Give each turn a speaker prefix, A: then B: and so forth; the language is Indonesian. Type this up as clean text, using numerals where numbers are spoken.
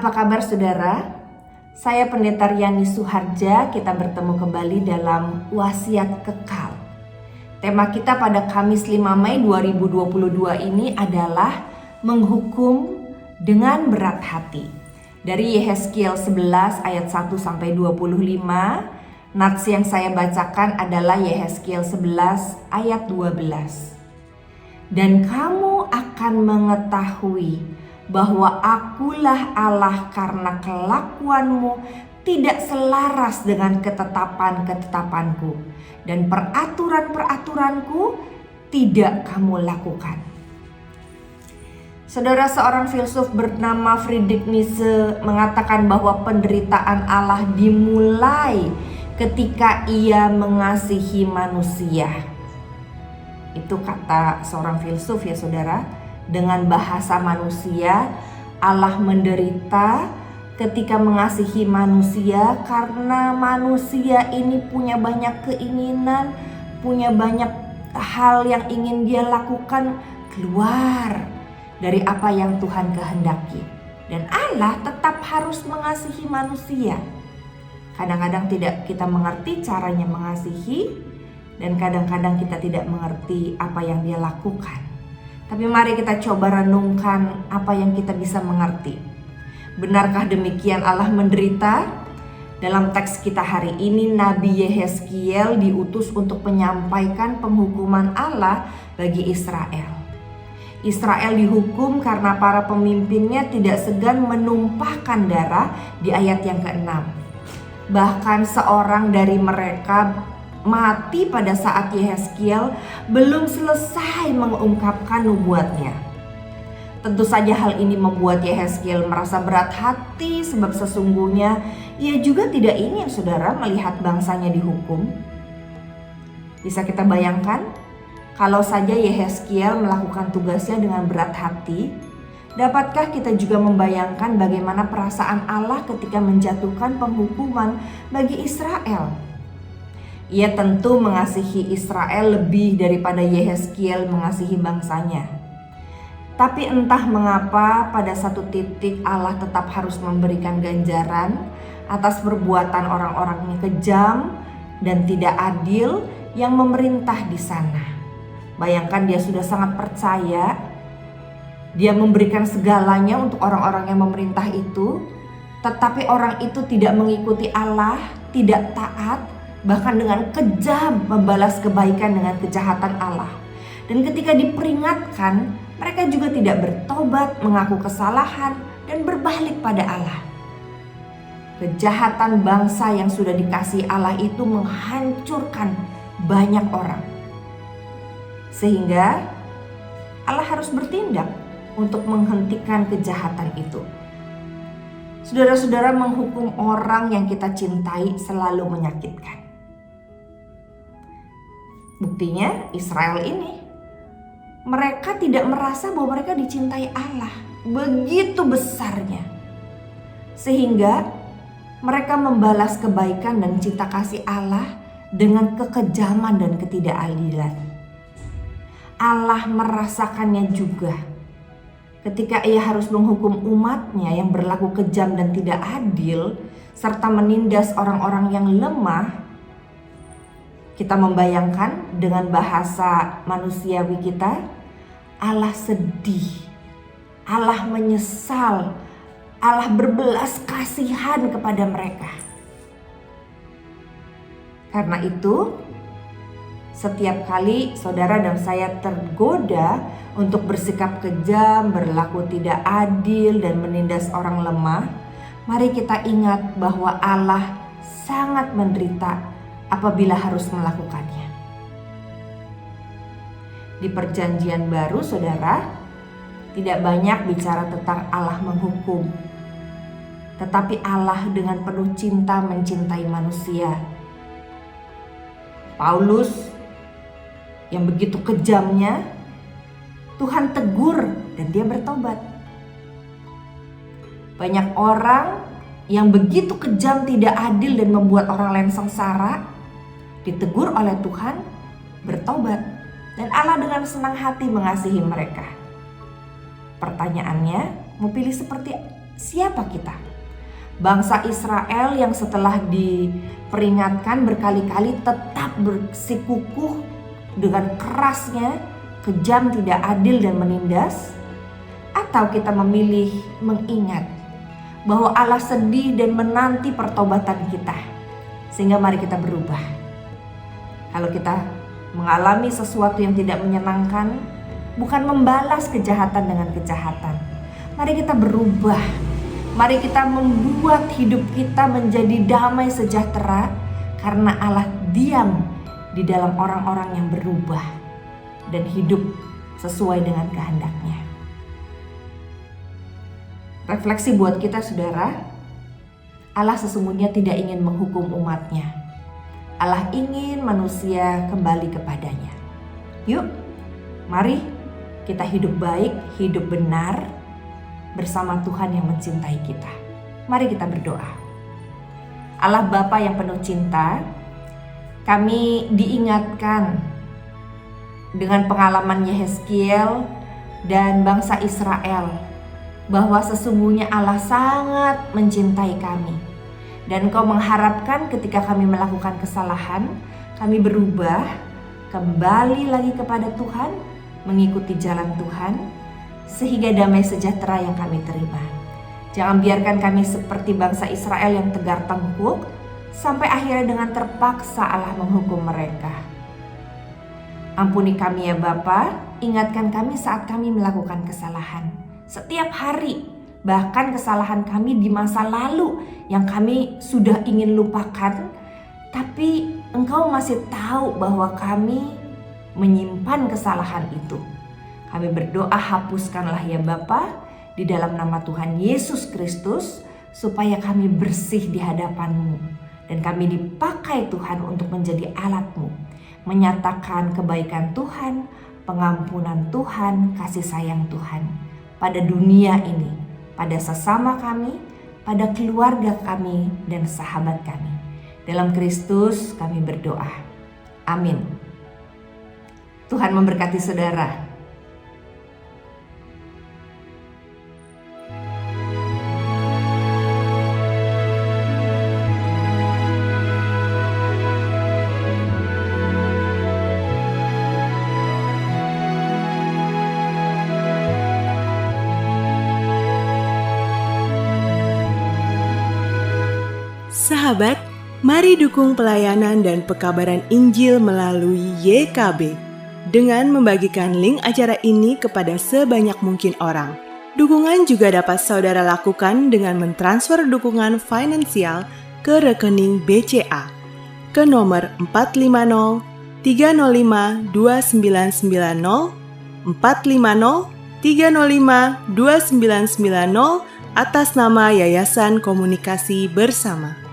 A: Apa kabar saudara? Saya Pendeta Riani Suharja, kita bertemu kembali dalam Wasiat Kekal. Tema kita pada Kamis 5 Mei 2022 ini adalah menghukum dengan berat hati. Dari Yehezkiel 11 ayat 1 sampai 25, nats yang saya bacakan adalah Yehezkiel 11 ayat 12. Dan kamu akan mengetahui bahwa akulah Allah karena kelakuanmu tidak selaras dengan ketetapan-ketetapanku dan peraturan-peraturanku tidak kamu lakukan. Saudara, seorang filsuf bernama Friedrich Nietzsche mengatakan bahwa penderitaan Allah dimulai ketika ia mengasihi manusia. Itu kata seorang filsuf ya saudara. Dengan bahasa manusia, Allah menderita ketika mengasihi manusia karena manusia ini punya banyak keinginan, punya banyak hal yang ingin dia lakukan keluar dari apa yang Tuhan kehendaki. Dan Allah tetap harus mengasihi manusia. Kadang-kadang tidak kita mengerti caranya mengasihi, dan kadang-kadang kita tidak mengerti apa yang dia lakukan. Tapi mari kita coba renungkan apa yang kita bisa mengerti. Benarkah demikian Allah menderita? Dalam teks kita hari ini, Nabi Yehezkiel diutus untuk menyampaikan penghukuman Allah bagi Israel. Israel dihukum karena para pemimpinnya tidak segan menumpahkan darah di ayat yang ke-6. Bahkan seorang dari mereka mati pada saat Yehezkiel belum selesai mengungkapkan nubuatnya. Tentu saja hal ini membuat Yehezkiel merasa berat hati sebab sesungguhnya ia juga tidak ingin saudara melihat bangsanya dihukum. Bisa kita bayangkan kalau saja Yehezkiel melakukan tugasnya dengan berat hati, dapatkah kita juga membayangkan bagaimana perasaan Allah ketika menjatuhkan penghukuman bagi Israel? Ia tentu mengasihi Israel lebih daripada Yehezkiel mengasihi bangsanya. Tapi entah mengapa pada satu titik Allah tetap harus memberikan ganjaran atas perbuatan orang-orang yang kejam dan tidak adil yang memerintah di sana. Bayangkan, dia sudah sangat percaya, dia memberikan segalanya untuk orang-orang yang memerintah itu, tetapi orang itu tidak mengikuti Allah, tidak taat, bahkan dengan kejam membalas kebaikan dengan kejahatan Allah. Dan ketika diperingatkan, mereka juga tidak bertobat, mengaku kesalahan, dan berbalik pada Allah. Kejahatan bangsa yang sudah dikasihi Allah itu menghancurkan banyak orang. Sehingga Allah harus bertindak untuk menghentikan kejahatan itu. Saudara-saudara, menghukum orang yang kita cintai selalu menyakitkan. Buktinya Israel ini, mereka tidak merasa bahwa mereka dicintai Allah begitu besarnya, sehingga mereka membalas kebaikan dan cinta kasih Allah dengan kekejaman dan ketidakadilan. Allah merasakannya juga ketika ia harus menghukum umatnya yang berlaku kejam dan tidak adil, serta menindas orang-orang yang lemah. Kita membayangkan dengan bahasa manusiawi kita, Allah sedih, Allah menyesal, Allah berbelas kasihan kepada mereka. Karena itu, setiap kali saudara dan saya tergoda untuk bersikap kejam, berlaku tidak adil, dan menindas orang lemah, mari kita ingat bahwa Allah sangat menderita apabila harus melakukannya. Di Perjanjian Baru, saudara, tidak banyak bicara tentang Allah menghukum, tetapi Allah dengan penuh cinta mencintai manusia. Paulus yang begitu kejamnya, Tuhan tegur dan dia bertobat. Banyak orang yang begitu kejam, tidak adil, dan membuat orang lain sengsara, ditegur oleh Tuhan, bertobat, dan Allah dengan senang hati mengasihi mereka. Pertanyaannya, mau pilih seperti Siapa kita? Bangsa Israel yang setelah diperingatkan berkali-kali tetap bersikukuh dengan kerasnya, kejam, tidak adil dan menindas? Atau kita memilih mengingat bahwa Allah sedih dan menanti pertobatan kita, sehingga mari kita berubah. Kalau kita mengalami sesuatu yang tidak menyenangkan, bukan membalas kejahatan dengan kejahatan. Mari kita berubah. Mari kita membuat hidup kita menjadi damai sejahtera karena Allah diam di dalam orang-orang yang berubah dan hidup sesuai dengan kehendaknya. Refleksi buat kita saudara, Allah sesungguhnya tidak ingin menghukum umatnya. Allah ingin manusia kembali kepadanya. Yuk, mari kita hidup baik, hidup benar bersama Tuhan yang mencintai kita. Mari kita berdoa. Allah Bapa yang penuh cinta, kami diingatkan dengan pengalaman Yehezkiel dan bangsa Israel bahwa sesungguhnya Allah sangat mencintai kami. Dan Engkau mengharapkan ketika kami melakukan kesalahan, kami berubah, kembali lagi kepada Tuhan, mengikuti jalan Tuhan, sehingga damai sejahtera yang kami terima. Jangan biarkan kami seperti bangsa Israel yang tegar tengkuk, sampai akhirnya dengan terpaksa Allah menghukum mereka. Ampuni kami ya Bapa, ingatkan kami saat kami melakukan kesalahan. Setiap hari, bahkan kesalahan kami di masa lalu yang kami sudah ingin lupakan, tapi Engkau masih tahu bahwa kami menyimpan kesalahan itu. Kami berdoa hapuskanlah ya Bapa di dalam nama Tuhan Yesus Kristus, supaya kami bersih di hadapan-Mu dan kami dipakai Tuhan untuk menjadi alat-Mu, menyatakan kebaikan Tuhan, pengampunan Tuhan, kasih sayang Tuhan pada dunia ini, pada sesama kami, pada keluarga kami dan sahabat kami. Dalam Kristus kami berdoa. Amin. Tuhan memberkati saudara.
B: Sahabat, mari dukung pelayanan dan pekabaran Injil melalui YKB dengan membagikan link acara ini kepada sebanyak mungkin orang. Dukungan juga dapat saudara lakukan dengan mentransfer dukungan finansial ke rekening BCA ke nomor 450 305 2990 450 305 2990 atas nama Yayasan Komunikasi Bersama.